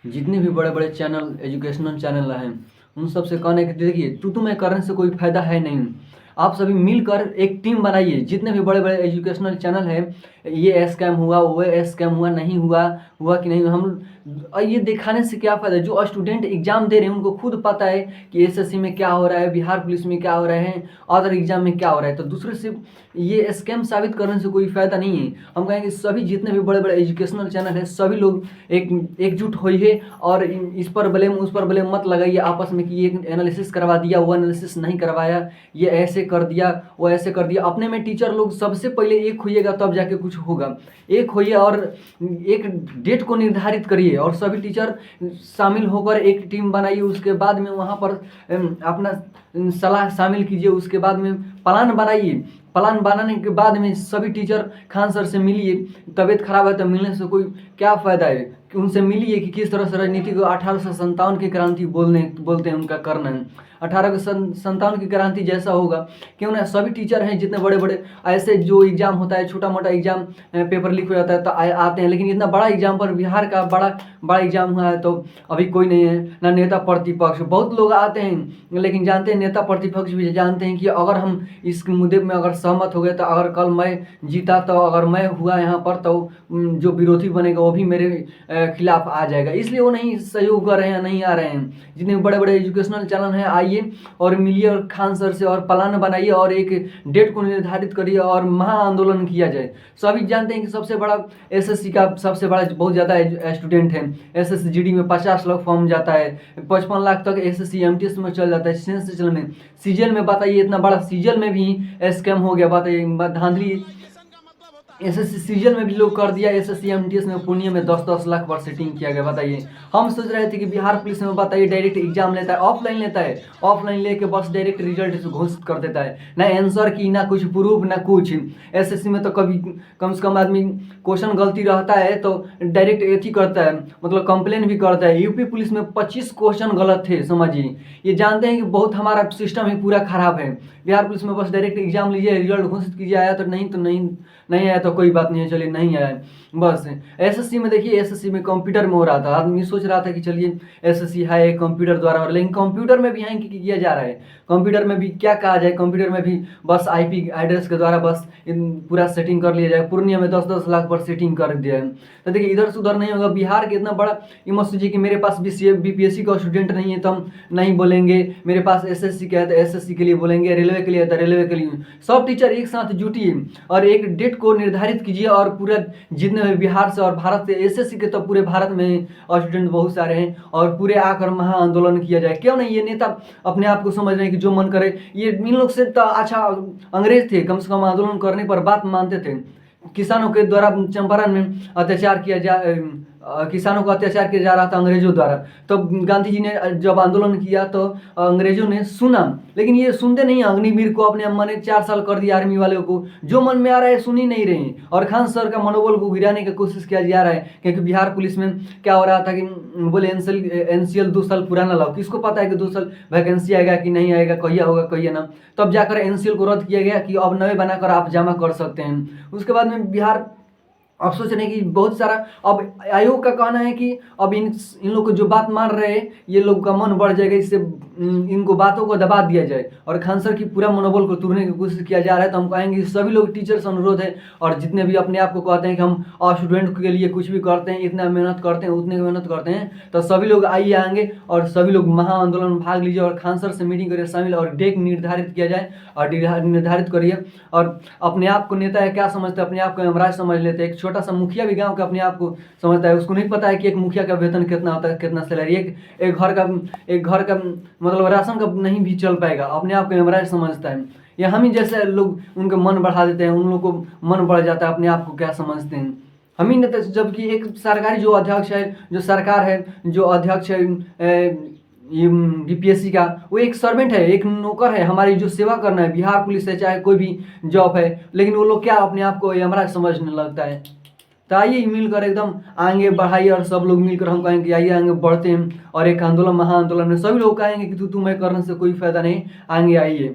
जितने भी बड़े बड़े चैनल एजुकेशनल चैनल हैं उन सब से कहना है कि देखिए तू मैं करने से कोई फ़ायदा है नहीं। आप सभी मिलकर एक टीम बनाइए। जितने भी बड़े बड़े एजुकेशनल चैनल हैं, ये स्कैम हुआ, वो स्कैम हुआ, नहीं हुआ, हुआ कि नहीं, हम ये दिखाने से क्या फ़ायदा। जो स्टूडेंट एग्ज़ाम दे रहे हैं उनको खुद पता है कि एसएससी में क्या हो रहा है, बिहार पुलिस में क्या हो रहे हैं, अदर एग्ज़ाम में क्या हो रहा है। तो दूसरे से ये स्कैम साबित करने से कोई फ़ायदा नहीं है। हम कहेंगे सभी जितने भी बड़े बड़े एजुकेशनल चैनल हैं सभी लोग एकजुट होइए और इस पर ब्लेम उस पर ब्लेम मत लगाइए आपस में कि ये एनालिसिस करवा दिया, वो एनालिसिस नहीं करवाया, ये ऐसे कर दिया, वो ऐसे कर दिया। अपने में टीचर लोग सबसे पहले एक होइएगा तब जाके कुछ होगा। एक होइए और एक डेट को निर्धारित करिए और सभी टीचर शामिल होकर एक टीम बनाइए। उसके बाद में वहाँ पर अपना सलाह शामिल कीजिए। उसके बाद में प्लान बनाइए। प्लान बनाने के बाद में सभी टीचर खान सर से मिलिए। तबीयत खराब है तो मिलने से कोई क्या फ़ायदा है कि उनसे मिलिए कि किस तरह से राजनीति को 1857 की क्रांति बोलते हैं उनका करना है। 1857 की क्रांति जैसा होगा क्यों ना। सभी टीचर हैं जितने बड़े बड़े, ऐसे जो एग्ज़ाम होता है छोटा मोटा एग्ज़ाम पेपर लीक हो जाता है तो आते हैं, लेकिन इतना बड़ा एग्ज़ाम पर बिहार का बड़ा एग्ज़ाम हुआ है तो अभी कोई नहीं है, ना नेता प्रतिपक्ष। बहुत लोग आते हैं लेकिन जानते हैं, नेता प्रतिपक्ष भी जानते हैं कि अगर हम इस मुद्दे में अगर सहमत हो गए तो अगर कल मैं जीता तो अगर मैं हुआ यहाँ पर तो जो विरोधी बनेगा वो भी मेरे खिलाफ आ जाएगा। इसलिए वो नहीं सहयोग कर रहे हैं, नहीं आ रहे हैं। जितने बड़े बड़े एजुकेशनल चैनल हैं आइए और मिलिए और खान सर से और प्लान बनाइए और एक डेट को निर्धारित करिए और महा आंदोलन किया जाए। सभी जानते हैं कि सबसे बड़ा एसएससी का सबसे बड़ा बहुत ज़्यादा स्टूडेंट है। एसएससी जीडी में 50 लाख फॉर्म जाता है, 55 लाख तक एसएससी एमटीएस में चल जाता है, सेंसेशनल में। सीजीएल में बताइए, इतना बड़ा सीजीएल में भी स्कैम हो गया। बताइए धांधली एसएससी सीजीएल में भी लोग कर दिया। एसएससी एमटीएस में पूर्णिया में 10-10 लाख पर सेटिंग किया गया। बताइए हम सोच रहे थे कि बिहार पुलिस में बताइए डायरेक्ट एग्जाम लेता है, ऑफलाइन लेता है, ऑफलाइन लेके बस डायरेक्ट रिजल्ट घोषित कर देता है, ना आंसर की, ना कुछ प्रूफ, ना कुछ। एसएससी में तो कभी कम से कम आदमी क्वेश्चन गलती रहता है तो डायरेक्ट एथी करता है, मतलब कंप्लेन भी करता है। यूपी पुलिस में 25 क्वेश्चन गलत थे, समझिए। ये जानते हैं कि बहुत हमारा सिस्टम ही पूरा खराब है। बिहार पुलिस में बस डायरेक्ट एग्जाम लीजिए, रिजल्ट घोषित कीजिए, आया तो नहीं आया तो कोई बात नहीं है, चलिए नहीं आया बस। एसएससी में देखिए, एसएससी में कंप्यूटर में हो रहा था। आदमी सोच रहा था कि चलिए एसएससी है कंप्यूटर द्वारा हो रहा है, लेकिन कंप्यूटर में भी हैंग किया जा रहा है। कंप्यूटर में भी क्या कहा जाए, कंप्यूटर में भी बस आईपी एड्रेस के द्वारा बस पूरा सेटिंग कर लिया जाए। पूर्णिया में 10-10 लाख पर सेटिंग कर दिया है। तो देखिए इधर से उधर नहीं होगा। बिहार के इतना बड़ा ये मत सोचिए कि मेरे पास बीपीएससी का स्टूडेंट नहीं है तो हम नहीं बोलेंगे, मेरे पास एसएससी का है तो एसएससी के लिए बोलेंगे, रेलवे के लिए है तो रेलवे के लिए। सब टीचर एक साथ जुटिए और एक डेट को निर्धारित कीजिए और पूरा जितने भी बिहार से और भारत से एसएससी के तो पूरे भारत में स्टूडेंट बहुत सारे हैं और पूरे आकर महा आंदोलन किया जाए। क्यों नहीं। ये नेता अपने आप को समझ रहे हैं कि जो मन करे। ये इन लोग से तो अच्छा अंग्रेज थे, कम से कम आंदोलन करने पर बात मानते थे। किसानों के द्वारा चंपारण में किसानों को अत्याचार किया जा रहा था अंग्रेजों द्वारा। तो गांधी जी ने जब आंदोलन किया तो अंग्रेजों ने सुना, लेकिन ये सुनते नहीं। अग्निवीर को अपने अम्मा ने 4 साल कर दिया आर्मी वालों को, जो मन में आ रहा है सुन ही नहीं रहे। और खान सर का मनोबल को गिराने की कोशिश किया जा रहा है, क्योंकि बिहार पुलिस में क्या हो रहा था कि बोले एनसीएल 2 साल पुराना लाओ। किसको पता है कि 2 साल वैकेंसी आएगा कि नहीं आएगा, कहिया होगा कहिया ना। तब जाकर एनसीएल को रद्द किया गया कि अब नए बनाकर आप जमा कर सकते हैं। उसके बाद में बिहार अब सोच रहे हैं कि बहुत सारा, अब आयोग का कहना है कि अब इन लोग को जो बात मान रहे हैं ये लोग का मन बढ़ जाएगा, इससे इनको बातों को दबा दिया जाए और खान सर की पूरा मनोबल को तोड़ने की कोशिश किया जा रहा है। तो हम कहेंगे सभी लोग टीचर से अनुरोध है और जितने भी अपने आप को कहते हैं कि हम स्टूडेंट के लिए कुछ भी करते हैं, इतना मेहनत करते हैं, उतने मेहनत करते हैं, तो सभी लोग आइए आएंगे और सभी लोग महा आंदोलन में भाग लीजिए और खान सर से मीटिंग करिए शामिल और डेट निर्धारित किया जाए और निर्धारित करिए। और अपने आप को नेता है क्या समझते हैं, अपने आप को यमराज समझ लेते हैं। एक छोटा सा मुखिया भी गांव का अपने आप को समझता है, उसको नहीं पता है कि एक मुखिया का वेतन कितना होता है, कितना सैलरी। एक घर का मतलब राशन का नहीं भी चल पाएगा, अपने आप को यमराज समझता है। या हम ही जैसे लोग उनका मन बढ़ा देते हैं, उन लोग को मन बढ़ जाता है, अपने आप को क्या समझते हैं हम ही नेता। जबकि एक सरकारी जो अध्यक्ष है, जो सरकार है, जो अध्यक्ष है ये बीपीएससी का, वो एक सर्वेंट है, एक नौकर है, हमारी जो सेवा करना है। बिहार पुलिस है चाहे कोई भी जॉब है, लेकिन वो लोग क्या अपने आप को यमराज समझने लगता है। तो आइए मिलकर एकदम आगे बढ़ाइए और सब लोग मिलकर हम कहेंगे कि आइए आगे बढ़ते हैं और एक आंदोलन महा आंदोलन में सभी लोग कहेंगे कि तू मैं करने से कोई फायदा नहीं, आगे आइए।